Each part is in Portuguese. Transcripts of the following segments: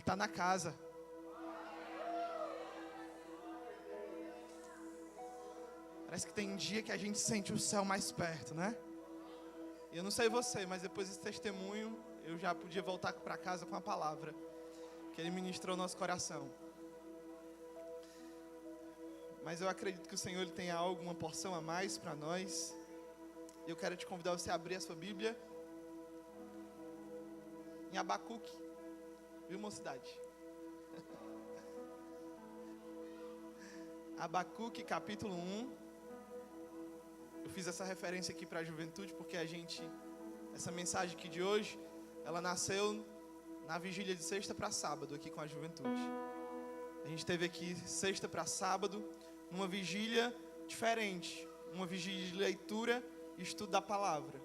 está na casa. Parece que tem dia que a gente sente o céu mais perto, né? E eu não sei você, mas depois desse testemunho, eu já podia voltar para casa com a palavra que Ele ministrou ao nosso coração. Mas eu acredito que o Senhor Ele tem algo, uma porção a mais para nós. E eu quero te convidar a você a abrir a sua Bíblia em Abacuque, viu, mocidade? Abacuque, capítulo 1. Eu fiz essa referência aqui para a juventude porque essa mensagem aqui de hoje, ela nasceu na vigília de sexta para sábado aqui com a juventude. A gente teve aqui sexta para sábado, numa vigília diferente, uma vigília de leitura e estudo da palavra.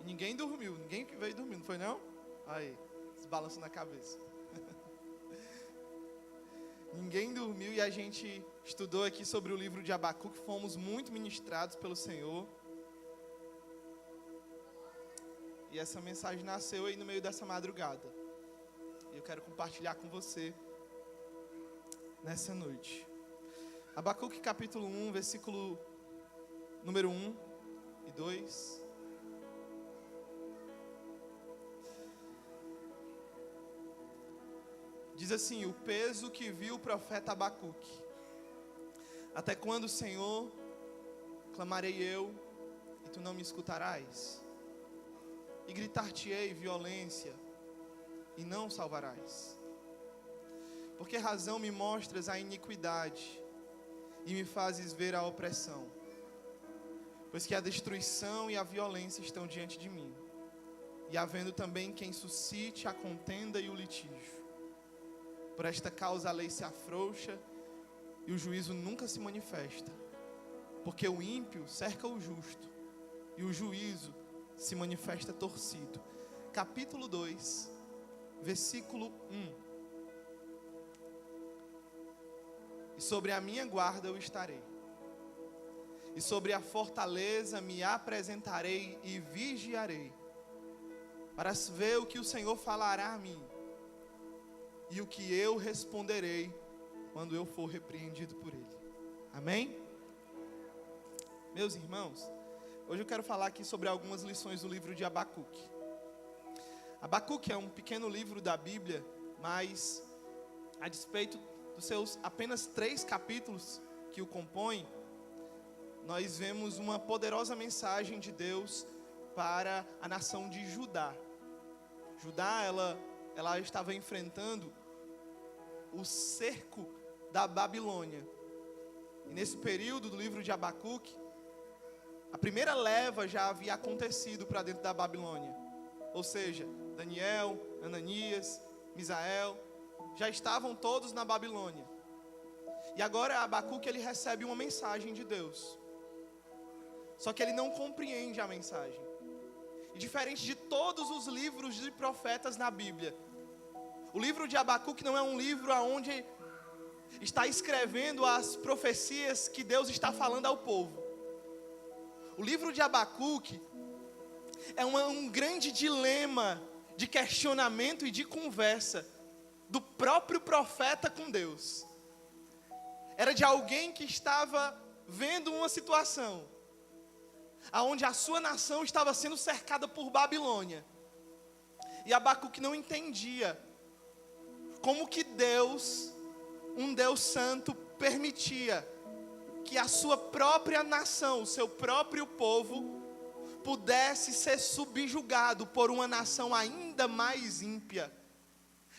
E ninguém dormiu, ninguém que veio dormir, não foi não? Aí, desbalançando a cabeça. Ninguém dormiu e a gente estudou aqui sobre o livro de Abacuque, fomos muito ministrados pelo Senhor. E essa mensagem nasceu aí no meio dessa madrugada. E eu quero compartilhar com você nessa noite. Abacuque capítulo 1, versículo número 1 e 2. Diz assim: o peso que viu o profeta Abacuque. Até quando, Senhor, clamarei eu, e tu não me escutarás? E gritar-te-ei violência, e não salvarás? Por que razão me mostras a iniquidade, e me fazes ver a opressão? Pois que a destruição e a violência estão diante de mim, e havendo também quem suscite a contenda e o litígio. Por esta causa a lei se afrouxa e o juízo nunca se manifesta. Porque o ímpio cerca o justo e o juízo se manifesta torcido. Capítulo 2, versículo 1. E sobre a minha guarda eu estarei, e sobre a fortaleza me apresentarei e vigiarei, para ver o que o Senhor falará a mim, e o que eu responderei quando eu for repreendido por Ele. Amém? Meus irmãos, hoje eu quero falar aqui sobre algumas lições do livro de Abacuque. Abacuque é um pequeno livro da Bíblia, mas a despeito dos seus apenas 3 capítulos que o compõem, nós vemos uma poderosa mensagem de Deus para a nação de Judá. Judá, ela estava enfrentando o cerco da Babilônia. E nesse período do livro de Abacuque, a primeira leva já havia acontecido para dentro da Babilônia. Ou seja, Daniel, Ananias, Misael, já estavam todos na Babilônia. E agora Abacuque ele recebe uma mensagem de Deus. Só que ele não compreende a mensagem. E diferente de todos os livros de profetas na Bíblia, o livro de Abacuque não é um livro onde está escrevendo as profecias que Deus está falando ao povo. O livro de Abacuque é um grande dilema de questionamento e de conversa do próprio profeta com Deus. Era de alguém que estava vendo uma situação aonde a sua nação estava sendo cercada por Babilônia. E Abacuque não entendia como que Deus, um Deus santo, permitia que a sua própria nação, o seu próprio povo, pudesse ser subjugado por uma nação ainda mais ímpia.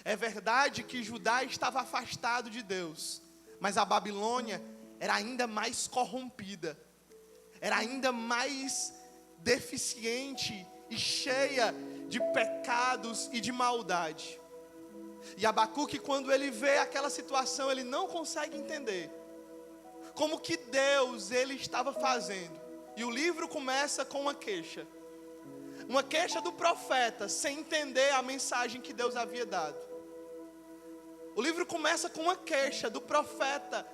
É verdade que Judá estava afastado de Deus, mas a Babilônia era ainda mais corrompida, era ainda mais deficiente e cheia de pecados e de maldade. E Abacuque, quando ele vê aquela situação, ele não consegue entender como que Deus ele estava fazendo. E o livro começa com uma queixa do profeta, sem entender a mensagem que Deus havia dado. O livro começa com uma queixa do profeta,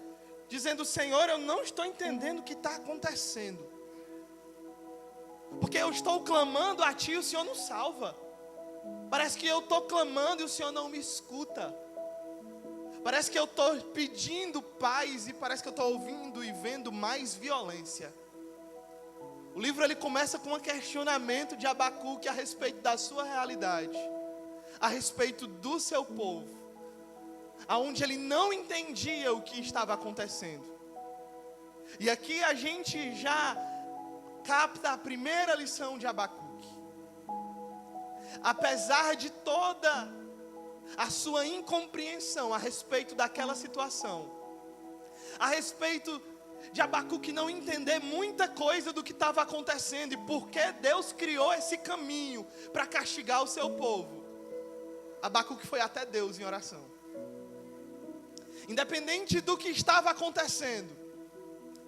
dizendo: Senhor, eu não estou entendendo o que está acontecendo, porque eu estou clamando a Ti e o Senhor não salva. Parece que eu estou clamando e o Senhor não me escuta. Parece que eu estou pedindo paz e parece que eu estou ouvindo e vendo mais violência. O livro ele começa com um questionamento de Abacuque a respeito da sua realidade, a respeito do seu povo, aonde ele não entendia o que estava acontecendo. E aqui a gente já capta a primeira lição de Abacuque. Apesar de toda a sua incompreensão a respeito daquela situação, a respeito de Abacuque não entender muita coisa do que estava acontecendo e por que Deus criou esse caminho para castigar o seu povo, Abacuque foi até Deus em oração. Independente do que estava acontecendo,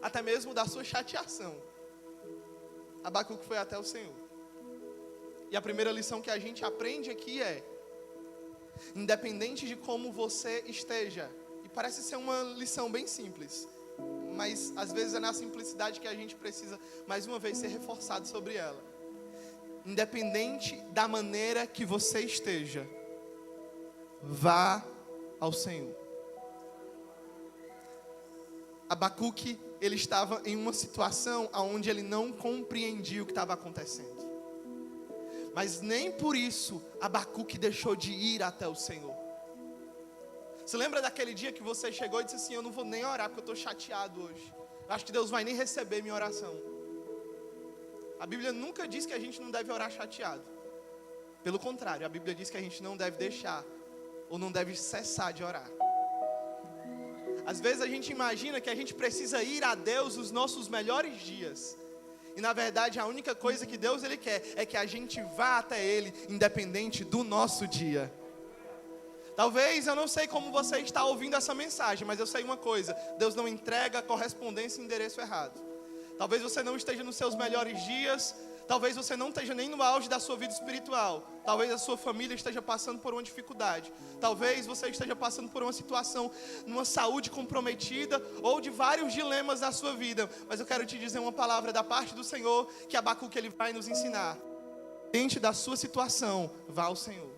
até mesmo da sua chateação, Abacuque foi até o Senhor. E a primeira lição que a gente aprende aqui é: independente de como você esteja, e parece ser uma lição bem simples, mas às vezes é na simplicidade que a gente precisa mais uma vez ser reforçado sobre ela. Independente da maneira que você esteja, vá ao Senhor. Abacuque, ele estava em uma situação onde ele não compreendia o que estava acontecendo. Mas nem por isso Abacuque deixou de ir até o Senhor. Você lembra daquele dia que você chegou e disse assim: eu não vou nem orar porque eu estou chateado hoje. Eu acho que Deus vai nem receber minha oração. A Bíblia nunca diz que a gente não deve orar chateado. Pelo contrário, a Bíblia diz que a gente não deve deixar ou não deve cessar de orar. Às vezes a gente imagina que a gente precisa ir a Deus nos nossos melhores dias. E na verdade a única coisa que Deus ele quer é que a gente vá até Ele, independente do nosso dia. Talvez, eu não sei como você está ouvindo essa mensagem, mas eu sei uma coisa: Deus não entrega correspondência em endereço errado. Talvez você não esteja nos seus melhores dias, talvez você não esteja nem no auge da sua vida espiritual, talvez a sua família esteja passando por uma dificuldade, talvez você esteja passando por uma situação, numa saúde comprometida, ou de vários dilemas na sua vida, mas eu quero te dizer uma palavra da parte do Senhor, que Abacuque ele vai nos ensinar. Independente da sua situação, vá ao Senhor.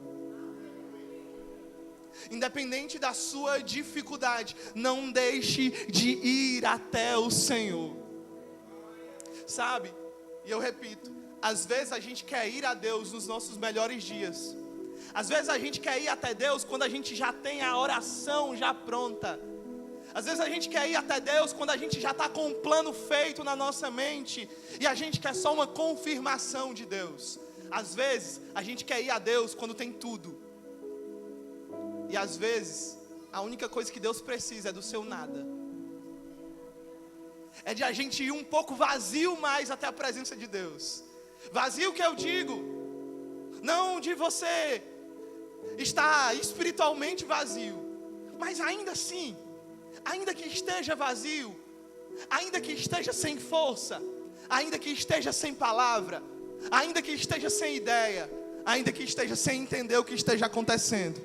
Independente da sua dificuldade, não deixe de ir até o Senhor. Sabe, e eu repito, às vezes a gente quer ir a Deus nos nossos melhores dias. Às vezes a gente quer ir até Deus quando a gente já tem a oração já pronta. Às vezes a gente quer ir até Deus quando a gente já está com um plano feito na nossa mente e a gente quer só uma confirmação de Deus. Às vezes a gente quer ir a Deus quando tem tudo. E às vezes a única coisa que Deus precisa é do seu nada. É de a gente ir um pouco vazio mais até a presença de Deus. Vazio que eu digo, não de você estar espiritualmente vazio, mas ainda assim, ainda que esteja vazio, ainda que esteja sem força, ainda que esteja sem palavra, ainda que esteja sem ideia, ainda que esteja sem entender o que esteja acontecendo,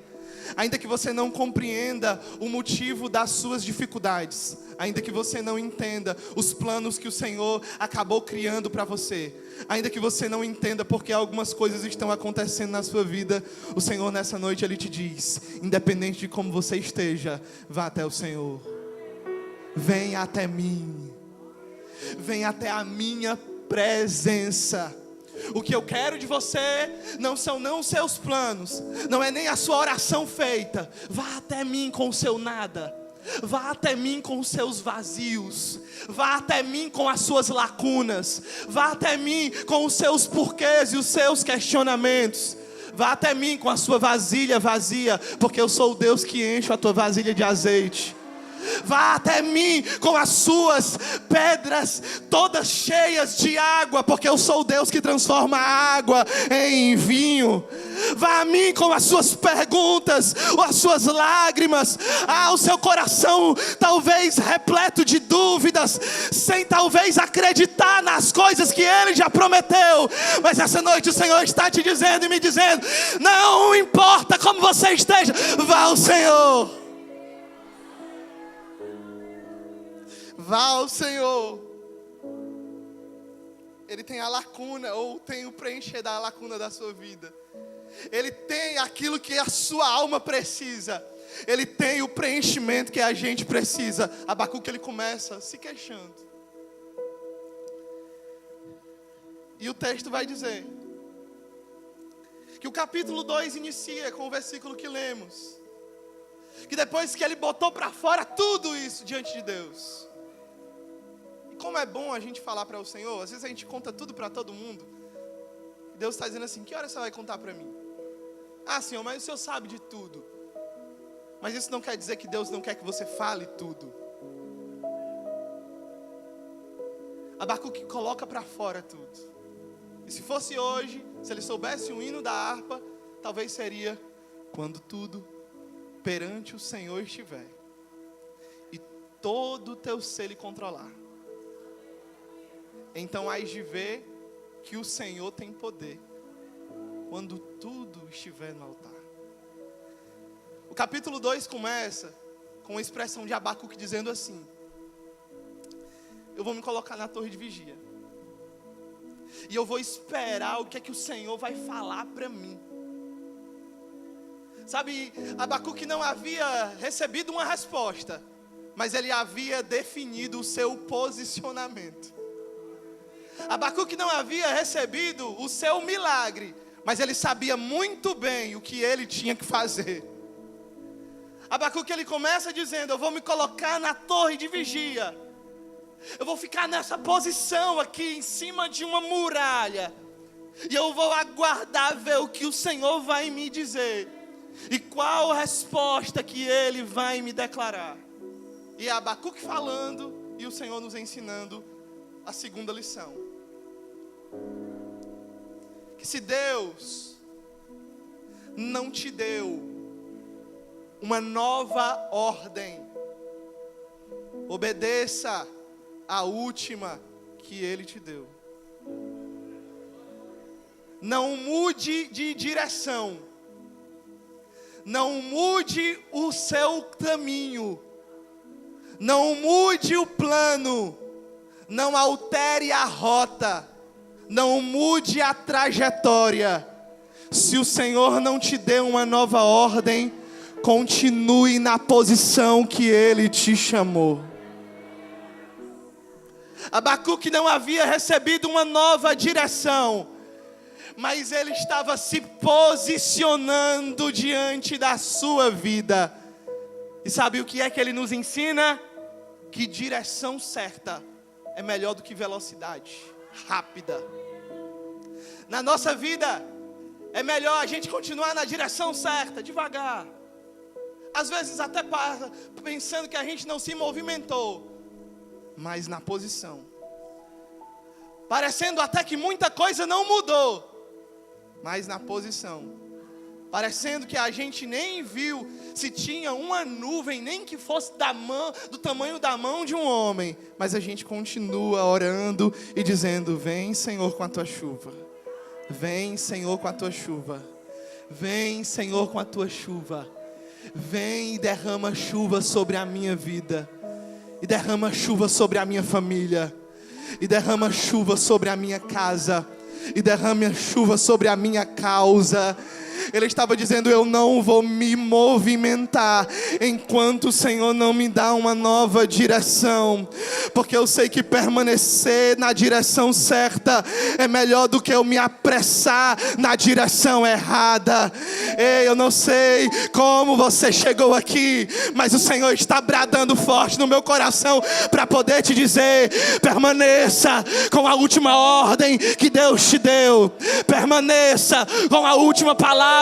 ainda que você não compreenda o motivo das suas dificuldades, ainda que você não entenda os planos que o Senhor acabou criando para você, ainda que você não entenda porque algumas coisas estão acontecendo na sua vida, o Senhor nessa noite Ele te diz: independente de como você esteja, vá até o Senhor. Vem até mim, vem até a minha presença. O que eu quero de você não são os seus planos, não é nem a sua oração feita. Vá até mim com o seu nada, vá até mim com os seus vazios, vá até mim com as suas lacunas, vá até mim com os seus porquês e os seus questionamentos. Vá até mim com a sua vasilha vazia, porque eu sou o Deus que enche a tua vasilha de azeite. Vá até mim com as suas pedras todas cheias de água, porque eu sou o Deus que transforma a água em vinho. Vá a mim com as suas perguntas, ou as suas lágrimas, o seu coração talvez repleto de dúvidas, sem talvez acreditar nas coisas que Ele já prometeu. Mas essa noite o Senhor está te dizendo e me dizendo: não importa como você esteja, vá ao Senhor. Vá ao Senhor. Ele tem a lacuna, ou tem o preencher da lacuna da sua vida. Ele tem aquilo que a sua alma precisa. Ele tem o preenchimento que a gente precisa. Abacuque, ele começa se queixando. E o texto vai dizer que o capítulo 2 inicia com o versículo que lemos. Que depois que ele botou para fora tudo isso diante de Deus. E como é bom a gente falar para o Senhor. Às vezes a gente conta tudo para todo mundo. E Deus está dizendo assim: que hora você vai contar para mim? Ah, Senhor, mas o Senhor sabe de tudo. Mas isso não quer dizer que Deus não quer que você fale tudo. Abacuque coloca para fora tudo. E se fosse hoje, se ele soubesse o hino da harpa, talvez seria: quando tudo perante o Senhor estiver, e todo o teu ser lhe controlar, então hás de ver que o Senhor tem poder, quando tudo estiver no altar. O capítulo 2 começa com a expressão de Abacuque dizendo assim: eu vou me colocar na torre de vigia, e eu vou esperar o que é que o Senhor vai falar para mim. Sabe, Abacuque não havia recebido uma resposta, mas ele havia definido o seu posicionamento. Abacuque não havia recebido o seu milagre, mas ele sabia muito bem o que ele tinha que fazer. Abacuque, ele começa dizendo: eu vou me colocar na torre de vigia. Eu vou ficar nessa posição aqui em cima de uma muralha. E eu vou aguardar ver o que o Senhor vai me dizer. E qual a resposta que Ele vai me declarar. E é Abacuque falando e o Senhor nos ensinando a segunda lição. Que se Deus não te deu uma nova ordem, obedeça a última que Ele te deu. Não mude de direção. Não mude o seu caminho. Não mude o plano. Não altere a rota. Não mude a trajetória. Se o Senhor não te deu uma nova ordem, continue na posição que Ele te chamou. Abacuque não havia recebido uma nova direção, mas ele estava se posicionando diante da sua vida. E sabe o que é que ele nos ensina? Que direção certa é melhor do que velocidade rápida. Na nossa vida, é melhor a gente continuar na direção certa, devagar. Às vezes até passa pensando que a gente não se movimentou, mas na posição. Parecendo até que muita coisa não mudou, mas na posição. Parecendo que a gente nem viu se tinha uma nuvem, nem que fosse do tamanho da mão de um homem. Mas a gente continua orando e dizendo: vem, Senhor, com a tua chuva. Vem, Senhor, com a tua chuva. Vem, Senhor, com a tua chuva. Vem e derrama chuva sobre a minha vida. E derrama chuva sobre a minha família. E derrama chuva sobre a minha casa. E derrama chuva sobre a minha causa. Ele estava dizendo: eu não vou me movimentar enquanto o Senhor não me dá uma nova direção, porque eu sei que permanecer na direção certa é melhor do que eu me apressar na direção errada. Ei, eu não sei como você chegou aqui, mas o Senhor está bradando forte no meu coração para poder te dizer: permaneça com a última ordem que Deus te deu. Permaneça com a última palavra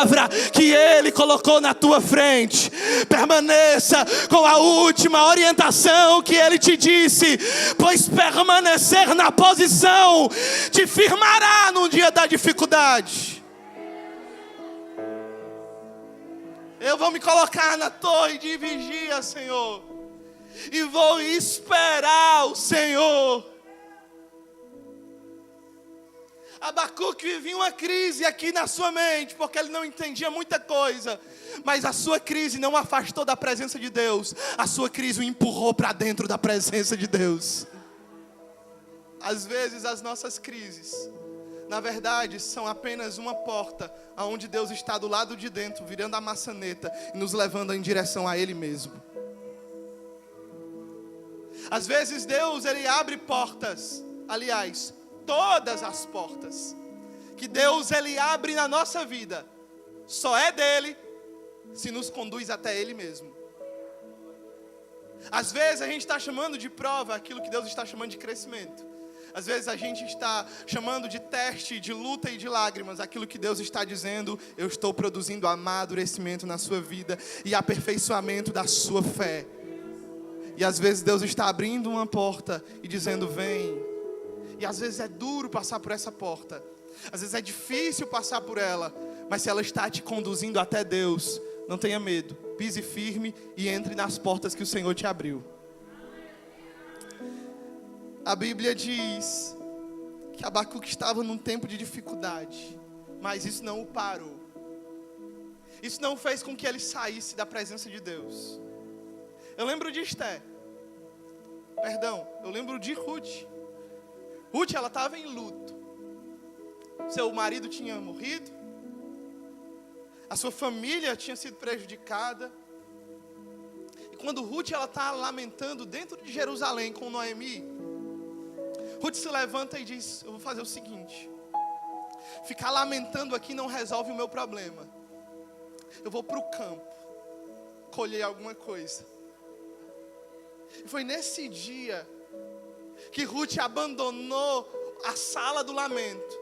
que Ele colocou na tua frente. Permaneça com a última orientação que Ele te disse, pois permanecer na posição te firmará no dia da dificuldade. Eu vou me colocar na torre de vigia, Senhor, e vou esperar o Senhor. Abacuque vivia uma crise aqui na sua mente, porque ele não entendia muita coisa. Mas a sua crise não o afastou da presença de Deus. A sua crise o empurrou para dentro da presença de Deus. Às vezes as nossas crises na verdade, são apenas uma porta aonde Deus está do lado de dentro, virando a maçaneta e nos levando em direção a Ele mesmo. Às vezes Deus, Ele abre portas, aliás, todas as portas que Deus, Ele abre na nossa vida, só é dele se nos conduz até Ele mesmo. Às vezes a gente está chamando de prova aquilo que Deus está chamando de crescimento. Às vezes a gente está chamando de teste, de luta e de lágrimas aquilo que Deus está dizendo: eu estou produzindo amadurecimento na sua vida e aperfeiçoamento da sua fé. E às vezes Deus está abrindo uma porta e dizendo: vem. E às vezes é duro passar por essa porta, às vezes é difícil passar por ela, mas se ela está te conduzindo até Deus, não tenha medo, pise firme e entre nas portas que o Senhor te abriu. A Bíblia diz que Abacuque estava num tempo de dificuldade, mas isso não o parou. Isso não fez com que ele saísse da presença de Deus. Eu lembro de eu lembro de Ruth. Ruth, ela estava em luto. Seu marido tinha morrido, a sua família tinha sido prejudicada. E quando Ruth, ela está lamentando dentro de Jerusalém com Noemi, Ruth se levanta e diz: eu vou fazer o seguinte, ficar lamentando aqui não resolve o meu problema. Eu vou para o campo colher alguma coisa. E foi nesse dia que Ruth abandonou a sala do lamento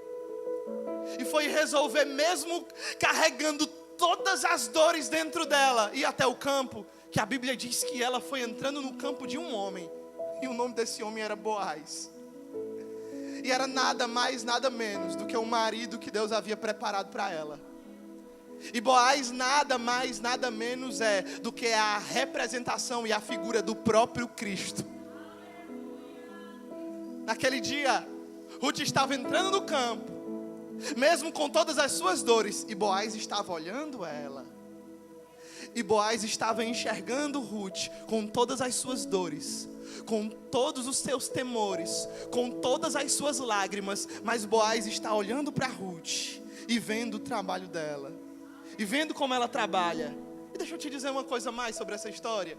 e foi resolver, mesmo carregando todas as dores dentro dela, ir até o campo, que a Bíblia diz que ela foi entrando no campo de um homem, e o nome desse homem era Boaz. E era nada mais, nada menos do que o marido que Deus havia preparado para ela. E Boaz nada mais, nada menos é do que a representação e a figura do próprio Cristo. Naquele dia, Ruth estava entrando no campo, mesmo com todas as suas dores, e Boaz estava olhando ela. E Boaz estava enxergando Ruth com todas as suas dores, com todos os seus temores, com todas as suas lágrimas, mas Boaz está olhando para Ruth e vendo o trabalho dela, e vendo como ela trabalha. E deixa eu te dizer uma coisa mais sobre essa história.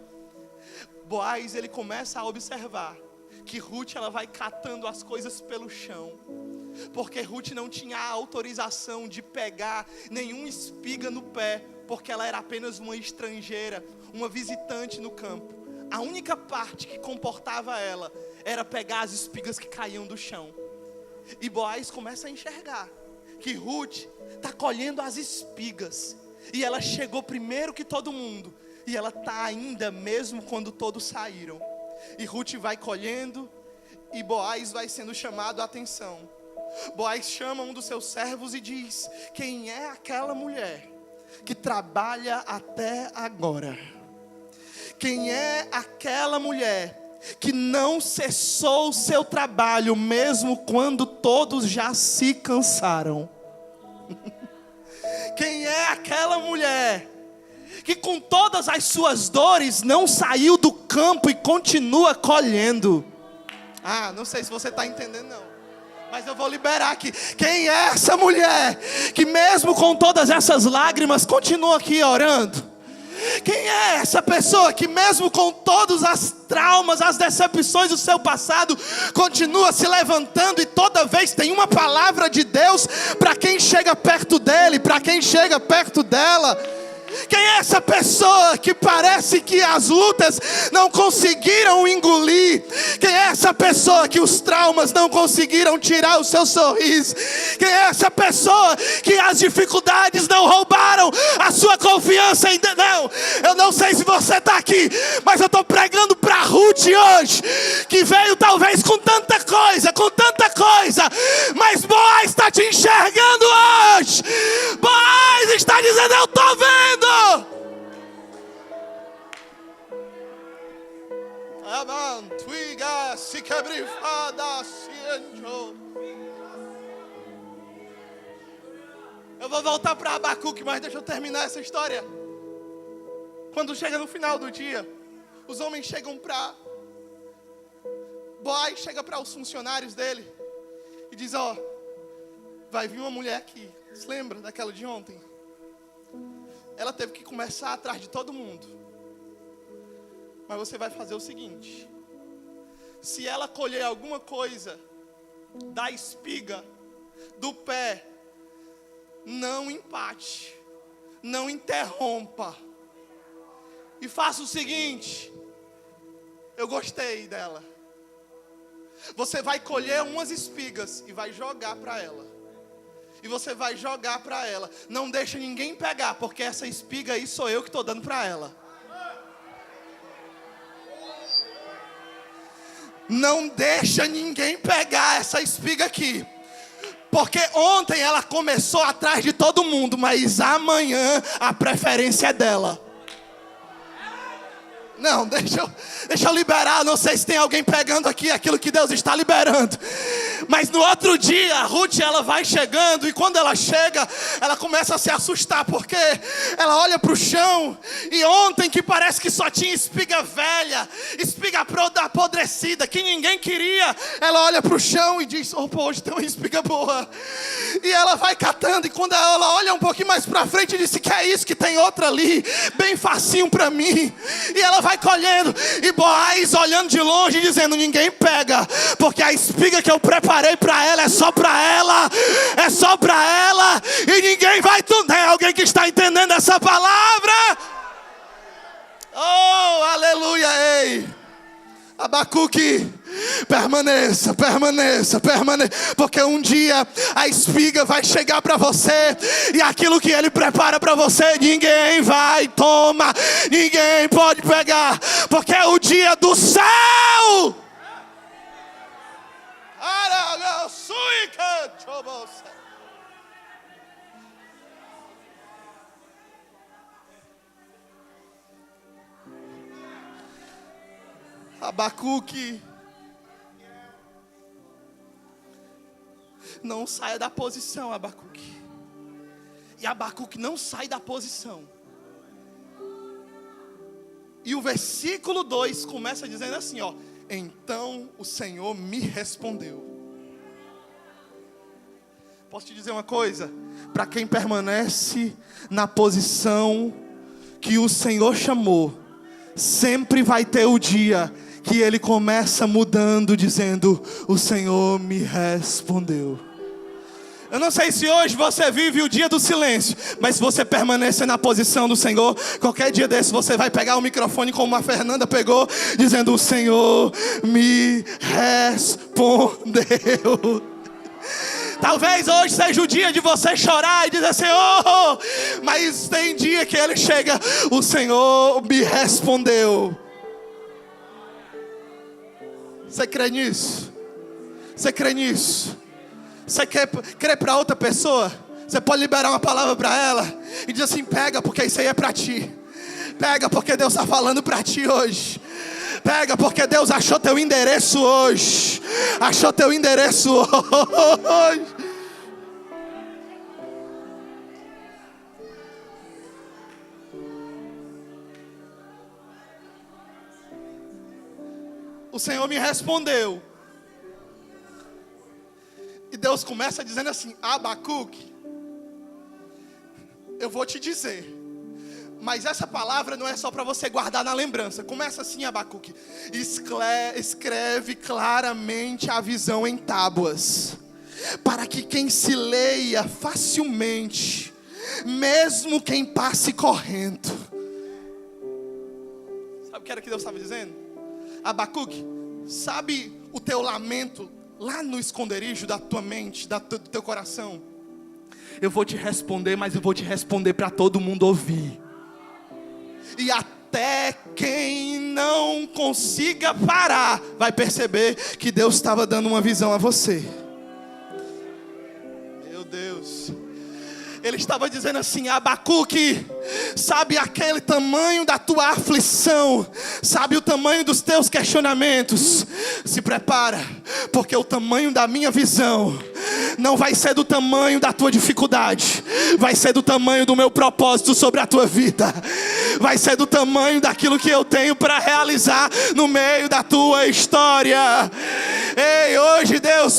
Boaz, ele começa a observar que Ruth, ela vai catando as coisas pelo chão, porque Ruth não tinha a autorização de pegar nenhuma espiga no pé, porque ela era apenas uma estrangeira, uma visitante no campo. A única parte que comportava ela era pegar as espigas que caíam do chão. E Boaz começa a enxergar que Ruth está colhendo as espigas, e ela chegou primeiro que todo mundo, e ela está ainda mesmo quando todos saíram. E Ruth vai colhendo, e Boaz vai sendo chamado a atenção. Boaz chama um dos seus servos e diz: quem é aquela mulher que trabalha até agora? Quem é aquela mulher que não cessou o seu trabalho, mesmo quando todos já se cansaram? Quem é aquela mulher que com todas as suas dores não saiu do campo e continua colhendo? Não sei se você está entendendo não, mas eu vou liberar aqui. Quem é essa mulher que mesmo com todas essas lágrimas continua aqui orando? Quem é essa pessoa que mesmo com todos os traumas, as decepções do seu passado, continua se levantando e toda vez tem uma palavra de Deus para quem chega perto dele, para quem chega perto dela? Quem é essa pessoa que parece que as lutas não conseguiram engolir? Quem é essa pessoa que os traumas não conseguiram tirar o seu sorriso? Quem é essa pessoa que as dificuldades não roubaram a sua confiança ainda? Não, eu não sei se você está aqui, mas eu estou pregando para Ruth hoje, que veio talvez com tanta coisa, mas Boaz está te enxergando hoje. Boaz está dizendo: eu estou vendo. Eu vou voltar para Abacuque, mas deixa eu terminar essa história. Quando chega no final do dia, os homens chegam para Boaz, chega para os funcionários dele e diz: vai vir uma mulher aqui. Você lembra daquela de ontem? Ela teve que começar atrás de todo mundo. Mas você vai fazer o seguinte: se ela colher alguma coisa da espiga do pé, não empate, não interrompa. E faça o seguinte: eu gostei dela. Você vai colher umas espigas e vai jogar para ela. E você vai jogar para ela. Não deixa ninguém pegar, porque essa espiga aí sou eu que estou dando para ela. Não deixa ninguém pegar essa espiga aqui. Porque ontem ela começou atrás de todo mundo, mas amanhã a preferência é dela. Não, deixa eu liberar. Não sei se tem alguém pegando aqui aquilo que Deus está liberando. Mas no outro dia, a Ruth, ela vai chegando. E quando ela chega, ela começa a se assustar. Porque ela olha para o chão. E ontem, que parece que só tinha espiga velha, espiga apodrecida, que ninguém queria, ela olha para o chão e diz: opa, hoje tem uma espiga boa. E ela vai catando. E quando ela olha um pouquinho mais para frente, diz: que é isso, que tem outra ali, bem facinho para mim. E ela vai colhendo, e Boaz olhando de longe, dizendo: ninguém pega, porque a espiga que eu preparei para ela é só para ela, é só para ela, e ninguém vai. Tem alguém que está entendendo essa palavra? Oh, aleluia! Ei, Abacuque, permaneça, porque um dia a espiga vai chegar para você, e aquilo que ele prepara para você, ninguém vai tomar, ninguém pode pegar, porque é o dia do céu. Abacuque, não saia da posição, Abacuque. E Abacuque não sai da posição. E o versículo 2 começa dizendo assim, ó: então o Senhor me respondeu. Posso te dizer uma coisa? Para quem permanece na posição que o Senhor chamou, sempre vai ter o dia que ele começa mudando, dizendo: o Senhor me respondeu. Eu não sei se hoje você vive o dia do silêncio, mas se você permanecer na posição do Senhor, qualquer dia desse você vai pegar o microfone como a Fernanda pegou, dizendo: o Senhor me respondeu. Talvez hoje seja o dia de você chorar e dizer: Senhor, mas tem dia que ele chega: o Senhor me respondeu. Você crê nisso? Você crê nisso? Você crê para outra pessoa? Você pode liberar uma palavra para ela e dizer assim: pega, porque isso aí é para ti. Pega, porque Deus está falando para ti hoje. Pega, porque Deus achou teu endereço hoje. Achou teu endereço hoje. O Senhor me respondeu. E Deus começa dizendo assim: Abacuque, eu vou te dizer, mas essa palavra não é só para você guardar na lembrança. Começa assim, Abacuque: escreve claramente a visão em tábuas, para que quem se leia facilmente, mesmo quem passe correndo. Sabe o que era que Deus estava dizendo? Abacuque, sabe o teu lamento lá no esconderijo da tua mente, do teu coração? Eu vou te responder, mas eu vou te responder para todo mundo ouvir. E até quem não consiga parar vai perceber que Deus estava dando uma visão a você. Meu Deus. Ele estava dizendo assim: Abacuque, sabe aquele tamanho da tua aflição, sabe o tamanho dos teus questionamentos? Se prepara, porque o tamanho da minha visão não vai ser do tamanho da tua dificuldade, vai ser do tamanho do meu propósito sobre a tua vida, vai ser do tamanho daquilo que eu tenho para realizar no meio da tua história. Ei, hoje Deus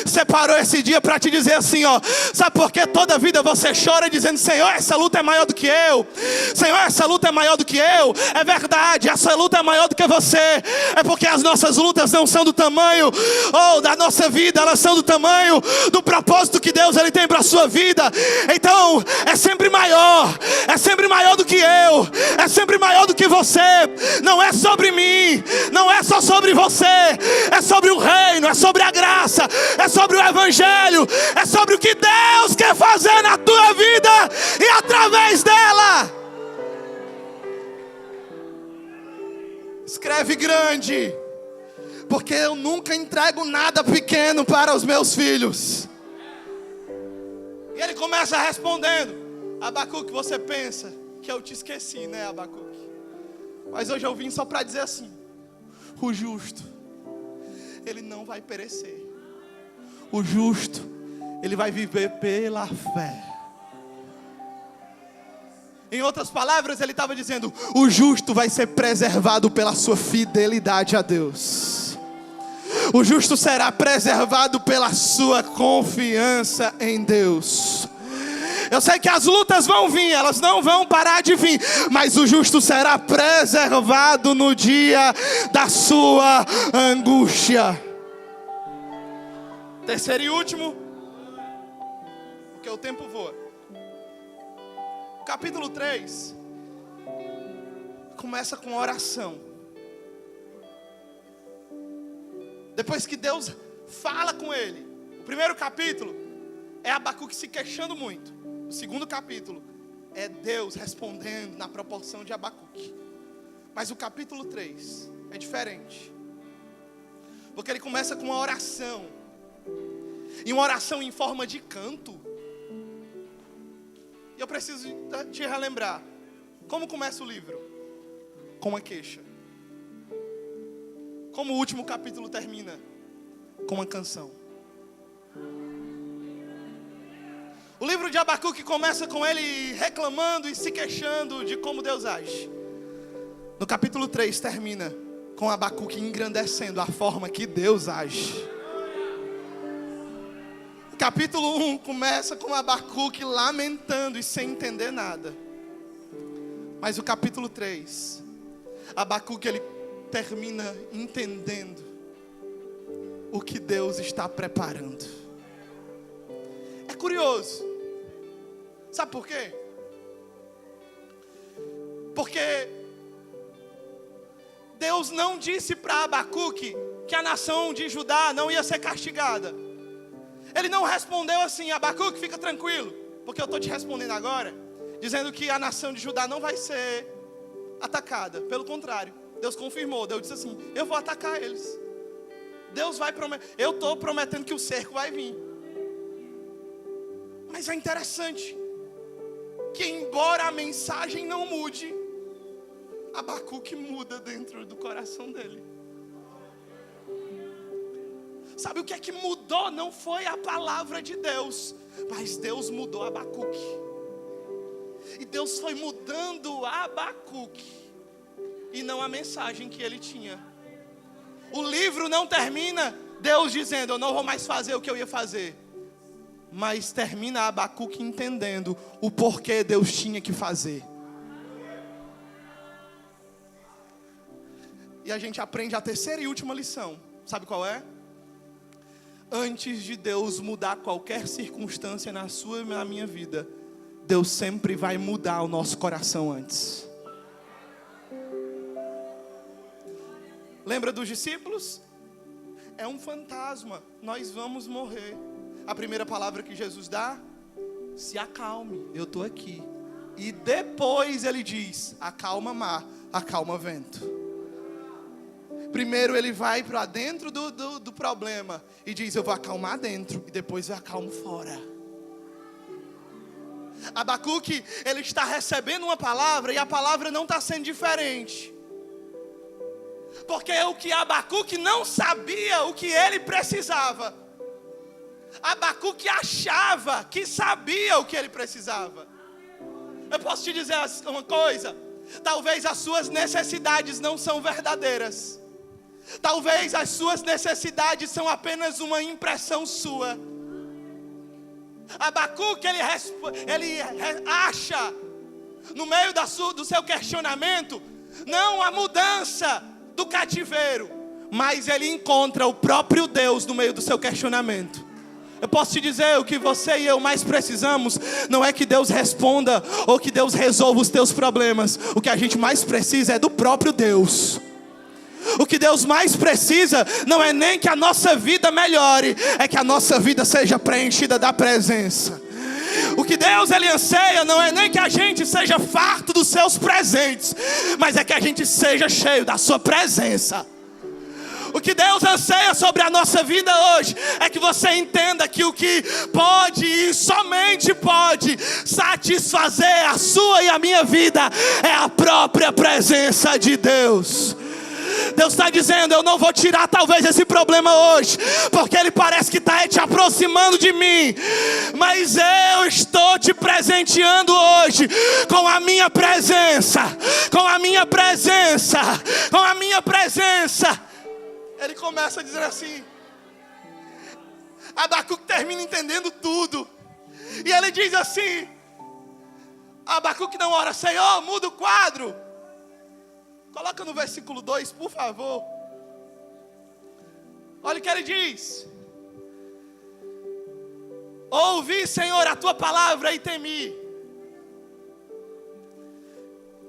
separou esse dia para te dizer assim, ó. Sabe por que toda vida você chora dizendo: Senhor, essa luta é maior do que eu. Senhor, essa luta é maior do que eu. É verdade, essa luta é maior do que você. É porque as nossas lutas não são do tamanho da nossa vida, elas são do tamanho do propósito que Deus ele tem para a sua vida. Então, é sempre maior do que eu, é sempre maior do que você. Não é sobre mim, não é só sobre você, é sobre o reino, é sobre a graça, é sobre o evangelho, é sobre o que Deus quer fazer na tua vida e através dela. Escreve grande, porque eu nunca entrego nada pequeno para os meus filhos. E ele começa respondendo: Abacuque, você pensa que eu te esqueci, né, Abacuque? Mas hoje eu vim só para dizer assim: o justo, ele não vai perecer. O justo, ele vai viver pela fé. Em outras palavras, ele estava dizendo: o justo vai ser preservado pela sua fidelidade a Deus. O justo será preservado pela sua confiança em Deus. Eu sei que as lutas vão vir, elas não vão parar de vir, mas o justo será preservado no dia da sua angústia. Terceiro e último, porque o tempo voa. Capítulo 3 começa com oração. Depois que Deus fala com ele, o primeiro capítulo é Abacuque se queixando muito. O segundo capítulo é Deus respondendo na proporção de Abacuque. Mas o capítulo 3 é diferente, porque ele começa com uma oração, e uma oração em forma de canto. E eu preciso te relembrar como começa o livro: com uma queixa. Como o último capítulo termina? Com uma canção. O livro de Abacuque começa com ele reclamando e se queixando de como Deus age. No capítulo 3 termina com Abacuque engrandecendo a forma que Deus age. O capítulo 1 começa com Abacuque lamentando e sem entender nada. Mas o capítulo 3, Abacuque ele termina entendendo o que Deus está preparando. É curioso. Sabe por quê? Porque Deus não disse para Abacuque que a nação de Judá não ia ser castigada. Ele não respondeu assim: Abacuque, fica tranquilo, porque eu estou te respondendo agora, dizendo que a nação de Judá não vai ser atacada. Pelo contrário, Deus confirmou. Deus disse assim: eu vou atacar eles. Deus vai prometer. Eu estou prometendo que o cerco vai vir. Mas é interessante que, embora a mensagem não mude, Abacuque muda dentro do coração dele. Sabe o que é que mudou? Não foi a palavra de Deus, mas Deus mudou Abacuque. E Deus foi mudando Abacuque, e não a mensagem que ele tinha. O livro não termina Deus dizendo: eu não vou mais fazer o que eu ia fazer. Mas termina Abacuque entendendo o porquê Deus tinha que fazer. E a gente aprende a terceira e última lição. Sabe qual é? Antes de Deus mudar qualquer circunstância na sua e na minha vida, Deus sempre vai mudar o nosso coração antes. Lembra dos discípulos? É um fantasma, nós vamos morrer. A primeira palavra que Jesus dá: se acalme, eu estou aqui. E depois ele diz: acalma mar, acalma vento. Primeiro ele vai para dentro do problema e diz: eu vou acalmar dentro, e depois eu acalmo fora. Abacuque, ele está recebendo uma palavra, e a palavra não está sendo diferente. Porque o que Abacuque não sabia, o que ele precisava, Abacuque achava que sabia o que ele precisava. Eu posso te dizer uma coisa: talvez as suas necessidades não são verdadeiras, Talvez as suas necessidades são apenas uma impressão sua. Abacuque, ele acha, no meio do seu questionamento, não a mudança do cativeiro, mas ele encontra o próprio Deus no meio do seu questionamento. Eu posso te dizer, o que você e eu mais precisamos não é que Deus responda ou que Deus resolva os teus problemas. O que a gente mais precisa é do próprio Deus. O que Deus mais precisa não é nem que a nossa vida melhore, é que a nossa vida seja preenchida da presença. O que Deus ele anseia não é nem que a gente seja farto dos seus presentes, mas é que a gente seja cheio da sua presença. O que Deus anseia sobre a nossa vida hoje é que você entenda que o que pode e somente pode satisfazer a sua e a minha vida é a própria presença de Deus. Deus está dizendo, eu não vou tirar talvez esse problema hoje, porque ele parece que está te aproximando de mim, mas eu estou te presenteando hoje com a minha presença, com a minha presença, com a minha presença. Ele começa a dizer assim, Abacuque termina entendendo tudo, e ele diz assim, Abacuque não ora, Senhor, muda o quadro. Coloca no versículo 2, por favor. Olha o que ele diz. Ouvi, Senhor, a tua palavra e temi.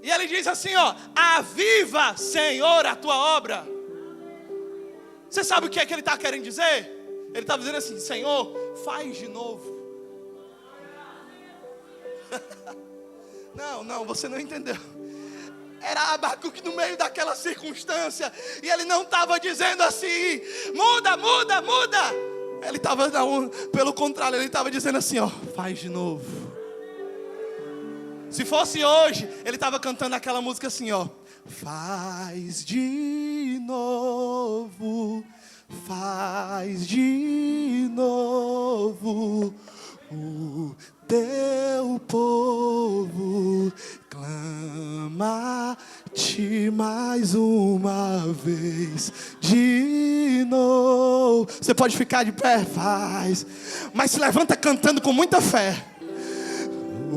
E ele diz assim, ó, aviva, Senhor, a tua obra. Você sabe o que é que ele está querendo dizer? Ele está dizendo assim, Senhor, faz de novo. Não, você não entendeu. Era Abacuque no meio daquela circunstância, e ele não estava dizendo assim, muda. Ele estava, pelo contrário, ele estava dizendo assim, ó, faz de novo. Se fosse hoje, ele estava cantando aquela música assim, ó, faz de novo, faz de novo. O teu povo clama-te mais uma vez de novo. Você pode ficar de pé, faz, mas se levanta cantando com muita fé.